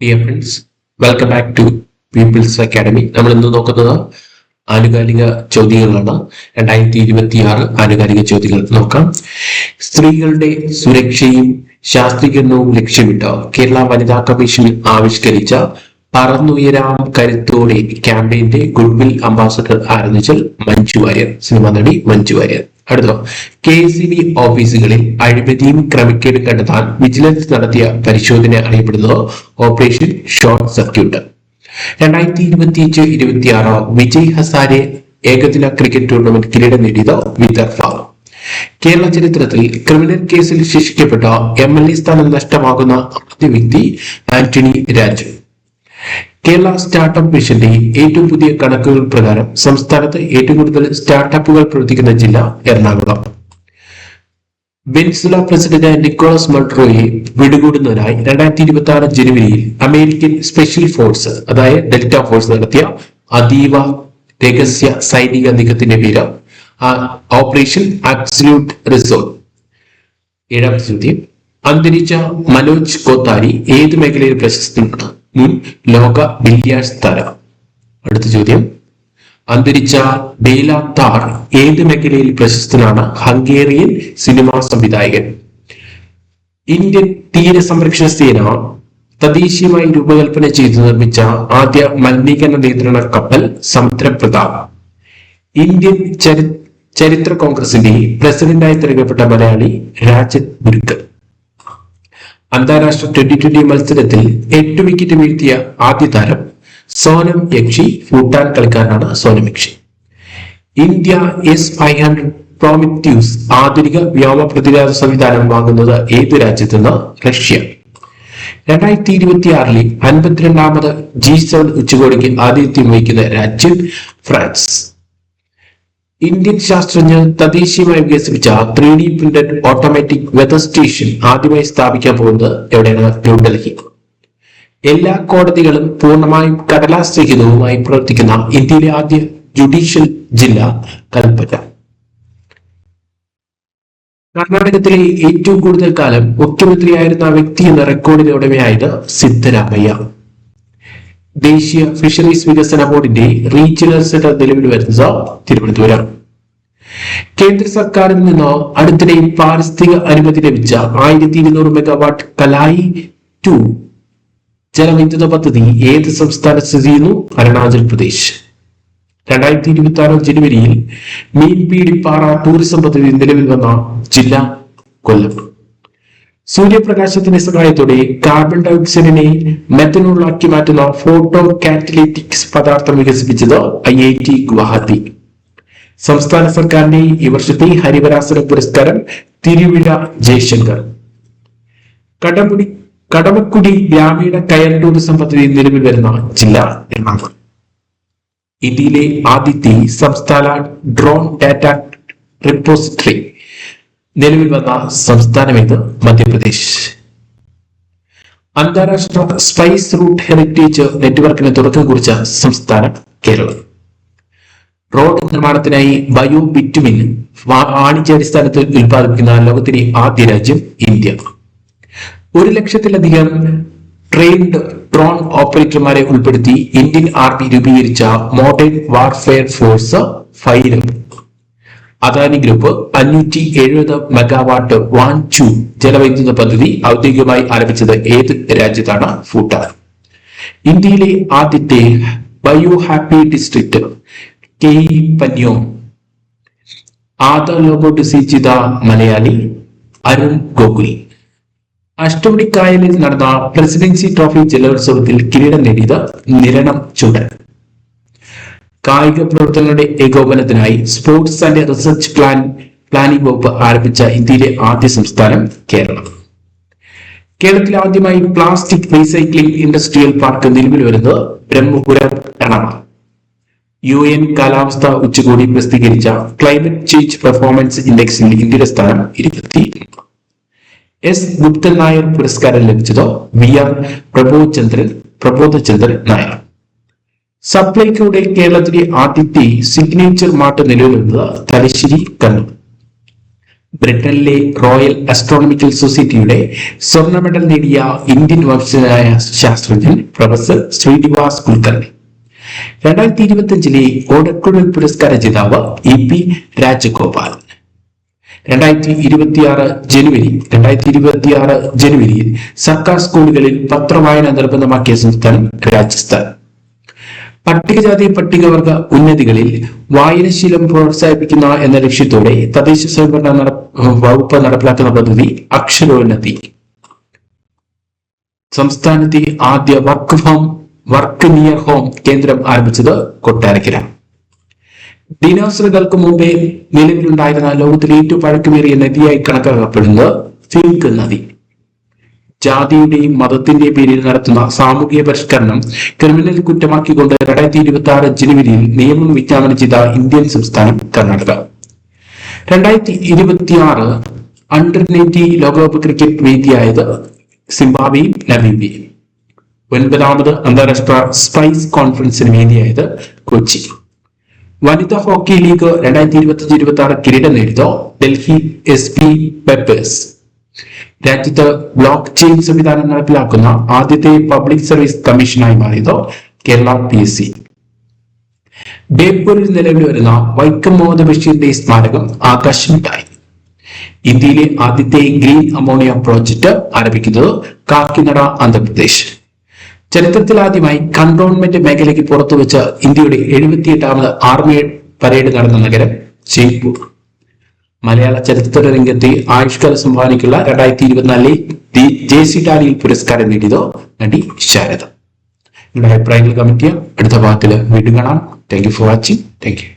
Dear friends, welcome back to People's Academy. നമ്മൾ ഇന്ന് നോക്കുന്നത് ആനുകാലിക ചോദ്യങ്ങളാണ്. 2026 ആനുകാലിക ചോദ്യങ്ങൾ നോക്കാം. സ്ത്രീകളുടെ സുരക്ഷയും ശാസ്ത്രീകരണവും ലക്ഷ്യമിട്ട് കേരള വനിതാ കമ്മീഷൻ ആവിഷ്കരിച്ച പറന്നുയരാം കരുത്തോടെ ക്യാമ്പയിന്റെ ഗുഡ്വിൽ അംബാസഡർ ആരംഭിച്ചാൽ മഞ്ജു വാര്യർ, സിനിമാ നടി മഞ്ജു വാര്യർ. അടുത്ത KCB ഓഫീസുകളിൽ അഴിമതിയും ക്രമക്കേടും കണ്ടെത്താൻ വിജിലൻസ് നടത്തിയ പരിശോധന അറിയപ്പെടുന്നത് operation short circuit. 2025-26 Vijay Hazare ഏകദിന ക്രിക്കറ്റ് ടൂർണമെന്റ് കിരീടം നേടിയത് വിദർഭ. കേരള ചരിത്രത്തിൽ ക്രിമിനൽ കേസിൽ ശിക്ഷിക്കപ്പെട്ട MLA സ്ഥാനം നഷ്ടമാകുന്ന ആദ്യ വ്യക്തി ആന്റണി രാജു. കേരള സ്റ്റാർട്ടപ്പ് മിഷന്റെ ഏറ്റവും പുതിയ കണക്കുകൾ പ്രകാരം സംസ്ഥാനത്ത് ഏറ്റവും കൂടുതൽ സ്റ്റാർട്ടപ്പുകൾ പ്രവർത്തിക്കുന്ന ജില്ല എറണാകുളം. വെനിസുല പ്രസിഡന്റ് നിക്കോളസ് മഡ്രോയെ പിടികൂടുന്നതിനായി 2026 ജനുവരിയിൽ അമേരിക്കൻ സ്പെഷ്യൽ ഫോഴ്സ് അതായത് ഡെൽറ്റ ഫോഴ്സ് നടത്തിയ അതീവ രഹസ്യ സൈനിക നീക്കത്തിന്റെ പേര് ഓപ്പറേഷൻ അബ്സല്യൂട്ട് റിസോൾട്ട്. 7ാം ചോദ്യം, അന്തരിച്ച മനോജ് കോത്താരി ഏത് മേഖലയിൽ പ്രശസ്തനാണ്? മുൻ ലോക ബില്ലിയാർഡ്സ് താരം. അടുത്ത ചോദ്യം, അന്തരിച്ച ബേല താർ ഏത് മേഖലയിൽ പ്രശസ്തനാണ്? ഹംഗേറിയൻ സിനിമാ സംവിധായകൻ. ഇന്ത്യൻ തീരസംരക്ഷണ സേന തദ്ദേശീയമായി രൂപകൽപ്പന ചെയ്ത് നിർമ്മിച്ച ആദ്യ മലിനീകരണ നിയന്ത്രണ കപ്പൽ സമുദ്രപ്രതാപ്. ഇന്ത്യൻ ചരിത്ര കോൺഗ്രസിന്റെ പ്രസിഡന്റായി തിരഞ്ഞെടുക്കപ്പെട്ട മലയാളി രാജൻ ഗുരുക്കൾ. അന്താരാഷ്ട്ര T20 മത്സരത്തിൽ 8 വിക്കറ്റ് വീഴ്ത്തിയ ആദ്യ താരം സോനം യക്ഷി. ഭൂട്ടാൻ കളിക്കാരനാണ് സോനം യക്ഷി. ഇന്ത്യ S-500 പ്രോമിത്യൂസ് ആധുനിക വ്യോമ പ്രതിരോധ സംവിധാനം വാങ്ങുന്നത് ഏത് രാജ്യത്തെന്ന്? റഷ്യ. 2026 52ാമത് G7 ഉച്ചകോടിക്ക് ആതിഥ്യം വഹിക്കുന്ന രാജ്യം ഫ്രാൻസ്. ഇന്ത്യൻ ശാസ്ത്രജ്ഞർ തദ്ദേശീയമായി വികസിപ്പിച്ച 3D printed automatic weather station ആദ്യമായി സ്ഥാപിക്കാൻ പോകുന്നത് എവിടെയാണ്? ന്യൂഡൽഹി. എല്ലാ കോടതികളും പൂർണ്ണമായും കടലാസ് രഹിതവുമായി പ്രവർത്തിക്കുന്ന ഇന്ത്യയിലെ ആദ്യ ജുഡീഷ്യൽ ജില്ല കൽപ്പറ്റ. കർണാടകത്തിലെ ഏറ്റവും കൂടുതൽ കാലം മുഖ്യമന്ത്രിയായിരുന്ന വ്യക്തി എന്ന റെക്കോർഡിന് ഉടമയായത് സിദ്ധരാമയ്യ. ദേശീയ ഫിഷറീസ് വികസന ബോർഡിന്റെ റീജിയണൽ സെന്റർ നിലവിൽ വരുന്നത് തിരുവനന്തപുരം. കേന്ദ്ര സർക്കാരിൽ നിന്ന് അടുത്തിടെ പാരിസ്ഥിതിക അനുമതി ലഭിച്ച 1200 മെഗാവാട്ട് കലായി 2 ജലവൈദ്യുത പദ്ധതി ഏത് സംസ്ഥാനത്ത് സ്ഥിതി ചെയ്യുന്നു? അരുണാചൽ പ്രദേശ്. 2026 ജനുവരിയിൽ മീൻപീടിപ്പാറ ടൂറിസം പദ്ധതി നിലവിൽ വന്ന ജില്ല കൊല്ലം. സൂര്യപ്രകാശത്തിന്റെ സഹായത്തോടെ കാർബൺ ഡയോക്സൈഡിനെ മെത്തനോളാക്കി മാറ്റുന്ന ഫോട്ടോ കാറ്റലിറ്റിക്സ് പദാർത്ഥം വികസിപ്പിച്ചത് IIT ഗുവാഹത്തി. സംസ്ഥാന സർക്കാരിന്റെ ഈ വർഷത്തെ ഹരിവരാസന പുരസ്കാരം തിരുവിഴ ജയശങ്കർ. കടമക്കുടി ഗ്രാമീണ കയർ ടൂറിസം പദ്ധതി നിലവിൽ വരുന്ന ജില്ല എറണാകുളം. ഇന്ത്യയിലെ ആദ്യത്തെ സംസ്ഥാന ഡ്രോൺ ഡാറ്റ റിപ്പോസിറ്ററി നിലവിൽ വന്ന സംസ്ഥാനമേത്? മധ്യപ്രദേശ്. അന്താരാഷ്ട്ര സ്പൈസ് റൂട്ട് ഹെറിറ്റേജ് നെറ്റ്വർക്കിന് തുടക്കം കുറിച്ച സംസ്ഥാനം കേരളം. റോഡ് നിർമ്മാണത്തിനായി ബയോ ബിറ്റുമിൻ വാണിജ്യാടിസ്ഥാനത്തിൽ ഉൽപ്പാദിപ്പിക്കുന്ന ലോകത്തിലെ ആദ്യ രാജ്യം ഇന്ത്യ. 100,000-ലധികം ട്രെയിൻഡ് ഡ്രോൺ ഓപ്പറേറ്റർമാരെ ഉൾപ്പെടുത്തി ഇന്ത്യൻ ആർമി രൂപീകരിച്ച മോഡേൺ വാർഫെയർ ഫോഴ്സ് ഫൈരം. അദാനി ഗ്രൂപ്പ് 570 മെഗാവാട്ട് വാൻചു ജലവൈദ്യുത പദ്ധതി ഔദ്യോഗികമായി ആരംഭിച്ചത് ഏത് രാജ്യത്താണ്? ഭൂട്ടാൻ. ഇന്ത്യയിലെ ആദ്യത്തെ bio happy district Panyam. Aadhaar logo design ചെയ്ത മലയാളി അരുൺ ഗോകുൽ. അഷ്ടമുടിക്കായലിൽ നടന്ന പ്രസിഡൻസി ട്രോഫി ജലോത്സവത്തിൽ കിരീടം നേടിയത് നിരണം ചുണ്ടൻ. കായിക പ്രവർത്തനങ്ങളുടെ ഏകോപനത്തിനായി സ്പോർട്സ് ആൻഡ് റിസർച്ച് പ്ലാനിംഗ് വകുപ്പ് ആരംഭിച്ച ഇന്ത്യയിലെ ആദ്യ സംസ്ഥാനം കേരളം. കേരളത്തിൽ ആദ്യമായി പ്ലാസ്റ്റിക് റീസൈക്ലിംഗ് ഇൻഡസ്ട്രിയൽ പാർക്ക് നിലവിൽ വരുന്നത് ബ്രഹ്മപുരം എറണാകുളം. UN കാലാവസ്ഥ ഉച്ചകോടി പ്രസിദ്ധീകരിച്ച ക്ലൈമറ്റ് ചേഞ്ച് പെർഫോമൻസ് ഇൻഡെക്സിൽ ഇന്ത്യയുടെ സ്ഥാനം 23. S ഗുപ്തൻ നായർ പുരസ്കാരം ലഭിച്ചത് VR പ്രബോധചന്ദ്രൻ നായർ. സപ്ലൈകോയുടെ കേരളത്തിലെ ആദ്യത്തെ സിഗ്നേച്ചർ മാർട്ട് നിലവിൽ വന്നത് തലശ്ശേരി കണ്ണൂർ. ബ്രിട്ടനിലെ റോയൽ ആസ്ട്രോണമിക്കൽ സൊസൈറ്റിയുടെ സ്വർണ്ണ മെഡൽ നേടിയ ഇന്ത്യൻ വംശജനായ ശാസ്ത്രജ്ഞൻ പ്രൊഫസർ ശ്രീനിവാസ് കുൽക്കർണി. 2025 ഓടക്കുഴൽ പുരസ്കാര ജേതാവ് EP രാജഗോപാൽ. 2026 ജനുവരിയിൽ സർക്കാർ സ്കൂളുകളിൽ പത്രവായന നിർബന്ധമാക്കിയ സംസ്ഥാനം രാജസ്ഥാൻ. പട്ടികജാതി പട്ടികവർഗ ഉന്നതികളിൽ വായനശീലം പ്രോത്സാഹിപ്പിക്കുന്ന എന്ന ലക്ഷ്യത്തോടെ തദ്ദേശ സ്വയംഭരണ വകുപ്പ് നടപ്പിലാക്കുന്ന പദ്ധതി അക്ഷരോന്നതി. സംസ്ഥാനത്തെ ആദ്യ വർക്ക് നിയർ ഹോം കേന്ദ്രം ആരംഭിച്ചത് കൊട്ടാരക്കര. ദിനോസറുകൾക്ക് മുമ്പേ നിലവിലുണ്ടായിരുന്ന ലോകത്തിലെ ഏറ്റവും പഴക്കമേറിയ നദിയായി കണക്കാക്കപ്പെടുന്നത് ഫിങ്ക് നദി. ജാതിയുടെയും മതത്തിന്റെയും പേരിൽ നടത്തുന്ന സാമൂഹിക പരിഷ്കരണം ക്രിമിനൽ കുറ്റമാക്കിക്കൊണ്ട് 2026 ജനുവരിയിൽ നിയമം വിജ്ഞാപനം ചെയ്ത ഇന്ത്യൻ സംസ്ഥാനം കർണാടക. 2026 അണ്ടർ-19 ലോകകപ്പ് ക്രിക്കറ്റ് വേദിയായത് സിംബാബ്വേയും നമീബിയയും. 9ാമത് അന്താരാഷ്ട്ര സ്പൈസ് കോൺഫറൻസിന് വേദിയായത് കൊച്ചി. വനിതാ ഹോക്കി ലീഗ് 2025-26 കിരീടം നേടിയത് ഡൽഹി SP പെപ്പേഴ്സ്. രാജ്യത്ത് ബ്ലോക്ക് ചെയിൻ സംവിധാനം നടപ്പിലാക്കുന്ന ആദ്യത്തെ പബ്ലിക് സർവീസ് കമ്മീഷനായി മാറിയത് കേരള PSC. ബേപ്പൂരിൽ നിലവിൽ വരുന്ന വൈക്കം മുഹമ്മദ് ബഷീറിന്റെ സ്മാരകം ആകാശമിട്ടായി. ഇന്ത്യയിലെ ആദ്യത്തെ ഗ്രീൻ അമോണിയ പ്രോജക്ട് ആരംഭിക്കുന്നത് കാക്കിനഡ, ആന്ധ്രാപ്രദേശ്. ചരിത്രത്തിൽ ആദ്യമായി കണ്ടോൺമെന്റ് മേഖലയ്ക്ക് പുറത്തുവെച്ച് ഇന്ത്യയുടെ 78ാമത് ആർമി പരേഡ് നടന്ന നഗരം ജയ്പൂർ. മലയാള ചലച്ചിത്ര രംഗത്തെ ആയുഷ്കാല സംഭാവനയ്ക്കുള്ള 2024 JC ടാലിയിൽ പുരസ്കാരം നേടിയത് നടി ശാരദ. നിങ്ങളുടെ അഭിപ്രായങ്ങൾ കമന്റ് ചെയ്യാം. അടുത്ത ഭാഗത്തിൽ വീണ്ടും കാണാം. Thank you for watching. Thank you.